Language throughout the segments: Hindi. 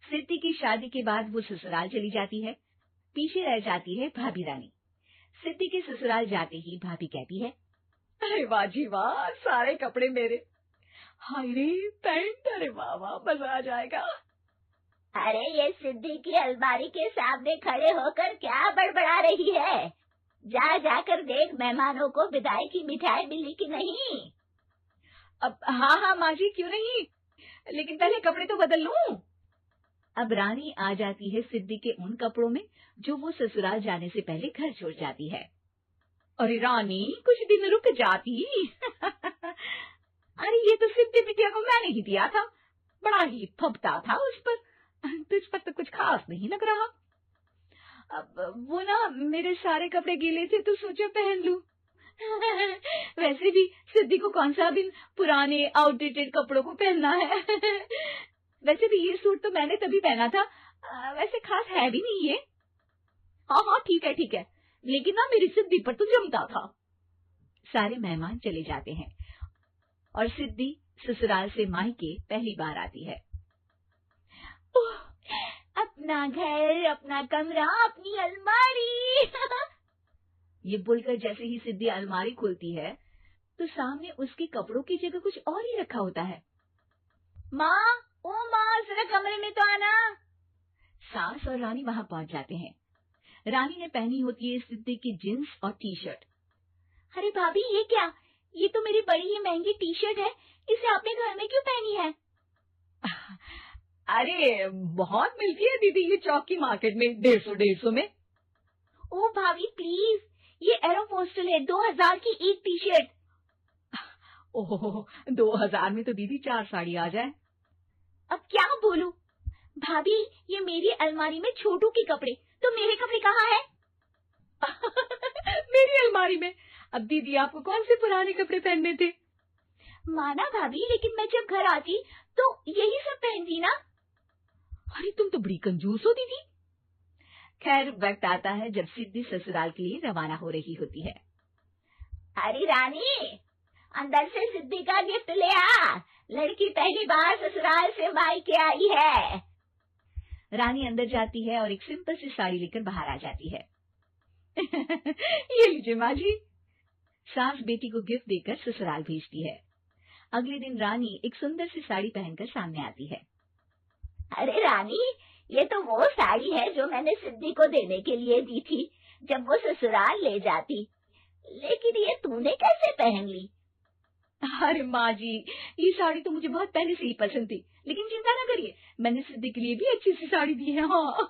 सिद्धि की शादी के बाद वो ससुराल चली जाती है। पीछे रह जाती है भाभी रानी। सिद्धि के ससुराल जाते ही भाभी कहती है, अरे वाह जी वाह, सारे कपड़े मेरे। हाय रे पैंट, अरे वाह वाह, मजा आ जाएगा। अरे ये सिद्धि की अलमारी के सामने खड़े होकर क्या बड़बड़ा रही है? जाकर देख मेहमानों को विदाई की मिठाई मिली कि नहीं। अब हाँ हाँ माँ जी, क्यों नहीं, लेकिन पहले कपड़े तो बदल लूं। अब रानी आ जाती है सिद्धि के उन कपड़ों में जो वो ससुराल जाने से पहले घर छोड़ जाती है। अरे रानी, कुछ दिन रुक जाती। अरे ये तो सिद्धि बिटिया को मैंने ही दिया था, बड़ा ही फबता था उस पर, तुझ पर तो कुछ खास नहीं लग रहा। अब वो ना मेरे सारे कपड़े गीले थे तो सोचा पहन लूं। वैसे भी सिद्धि को कौन सा दिन पुराने आउटडेटेड कपड़ों को पहनना है। वैसे भी ये सूट तो मैंने तभी पहना था, वैसे खास है भी नहीं ये। हाँ हाँ ठीक है, लेकिन ना मेरी सिद्धि पर तो जमता था। सारे मेहमान चले जाते हैं और सिद्धि ससुराल से मायके पहली बार आती है। अपना घर, अपना कमरा, अपनी अलमारी। ये बोलकर जैसे ही सिद्धि अलमारी खोलती है तो सामने उसके कपड़ों की जगह कुछ और ही रखा होता है। माँ, ओ माँ, जरा कमरे में तो आना। सास और रानी वहां पहुंच जाते हैं। रानी ने पहनी होती है सिद्धि की जींस और टी शर्ट। अरे भाभी, ये क्या? ये तो मेरी बड़ी ही महंगी टी शर्ट है, इसे आपने घर में क्यों पहनी है? अरे बहुत मिलती है दीदी ये चौक की मार्केट में, 150 में। ओ भाभी प्लीज, ये एरोपोस्टल है, 2000 की एक टी शर्ट। ओह, 2000 में तो दीदी 4 साड़ी आ जाए। अब क्या बोलूं? भाभी, ये मेरी अलमारी में छोटू के कपड़े, तो मेरे कपड़े कहाँ हैं? मेरी अलमारी में? अब दीदी आपको कौन से पुराने कपड़े पहनने थे? माना भाभी, लेकिन मैं जब घर आती तो यही सब पहनती ना। अरे तुम तो बड़ी कंजूस हो दीदी। खैर वक्त आता है जब सिद्धि ससुराल के लिए रवाना हो रही होती है। अरे रानी, अंदर से सिद्धि का गिफ्ट ले आ, लड़की पहली बार ससुराल से मायके आई है। रानी अंदर जाती है और एक सिंपल सी साड़ी लेकर बाहर आ जाती है। ये लीजिए माँ जी। सास बेटी को गिफ्ट देकर ससुराल भेजती है। अगले दिन रानी एक सुंदर सी साड़ी पहनकर सामने आती है। अरे रानी, ये तो वो साड़ी है जो मैंने सिद्धि को देने के लिए दी थी जब वो ससुराल ले जाती, लेकिन ये तूने कैसे पहन ली? अरे माँ जी, ये साड़ी तो मुझे बहुत पहले से ही पसंद थी, लेकिन चिंता न करिए, मैंने सिद्धि के लिए भी अच्छी सी साड़ी दी है। हाँ।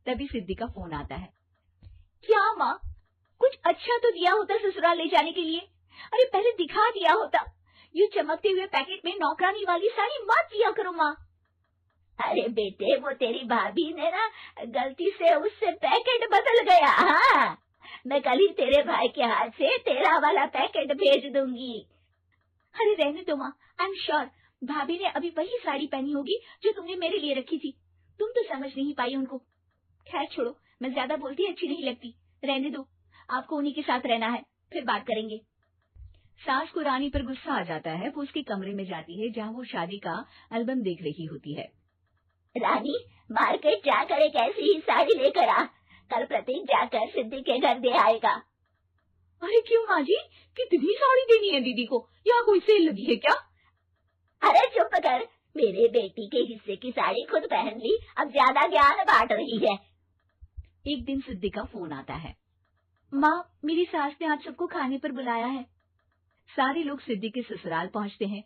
तभी सिद्धि का फोन आता है। क्या माँ, कुछ अच्छा तो दिया होता ससुराल ले जाने के लिए। अरे पहले दिखा दिया होता। ये चमकते हुए पैकेट में नौकरानी वाली साड़ी मत दिया करो माँ। अरे बेटे, वो तेरी भाभी ने ना गलती से उससे पैकेट बदल गया। हाँ, मैं कल ही तेरे भाई के हाथ से तेरा वाला पैकेट भेज दूंगी। अरे रहने दो माँ, आई एम श्योर भाभी ने अभी वही साड़ी पहनी होगी जो तुमने मेरे लिए रखी थी। तुम तो समझ नहीं पाई उनको। खैर छोड़ो, मैं ज्यादा बोलती अच्छी नहीं लगती, रहने दो, आपको उन्हीं के साथ रहना है, फिर बात करेंगे। सास को रानी पर गुस्सा आ जाता है। वो उसके कमरे में जाती है जहाँ वो शादी का एल्बम देख रही होती है। रानी, मार्केट जाकर एक ऐसी ही साड़ी लेकर आ, कल प्रतीक जाकर सिद्धि के घर दे आएगा। अरे क्यों माँ जी, कितनी साड़ी देनी है दीदी को? यहाँ कोई सेल लगी है क्या? अरे चुप कर, मेरे बेटी के हिस्से की साड़ी खुद पहन ली, अब ज्यादा ज्ञान बांट रही है। एक दिन सिद्धि का फोन आता है। माँ, मेरी सास ने आप सबको खाने पर बुलाया है। सारे लोग सिद्धि के ससुराल पहुँचते हैं।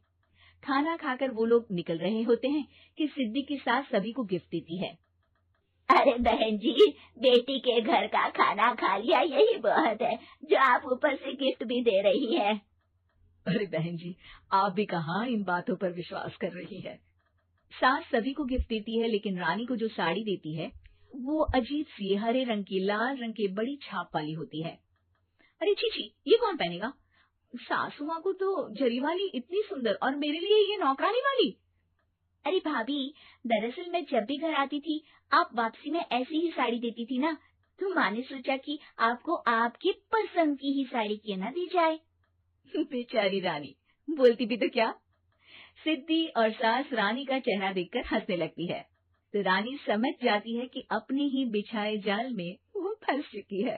खाना खाकर वो लोग निकल रहे होते हैं कि सिद्धि की सास सभी को गिफ्ट देती है। अरे बहन जी, बेटी के घर का खाना खा लिया, यही बहुत है, जो आप ऊपर से गिफ्ट भी दे रही है। अरे बहन जी, आप भी कहाँ इन बातों पर विश्वास कर रही है। सास सभी को गिफ्ट देती है, लेकिन रानी को जो साड़ी देती है वो अजीब सी हरे रंग की, लाल रंग की बड़ी छाप वाली होती है। अरे छी, ये कौन पहनेगा? सासू माँ को तो जरी वाली इतनी सुंदर, और मेरे लिए ये नौकरानी वाली। अरे भाभी, दरअसल मैं जब भी घर आती थी आप वापसी में ऐसी ही साड़ी देती थी ना, तो माँ ने सोचा कि आपको आपकी पसंद की ही साड़ी क्यों ना दी जाए। बेचारी रानी, बोलती भी तो क्या। सिद्धि और सास रानी का चेहरा देखकर हंसने लगती है, तो रानी समझ जाती है कि अपने ही बिछाए जाल में वो फंस चुकी है।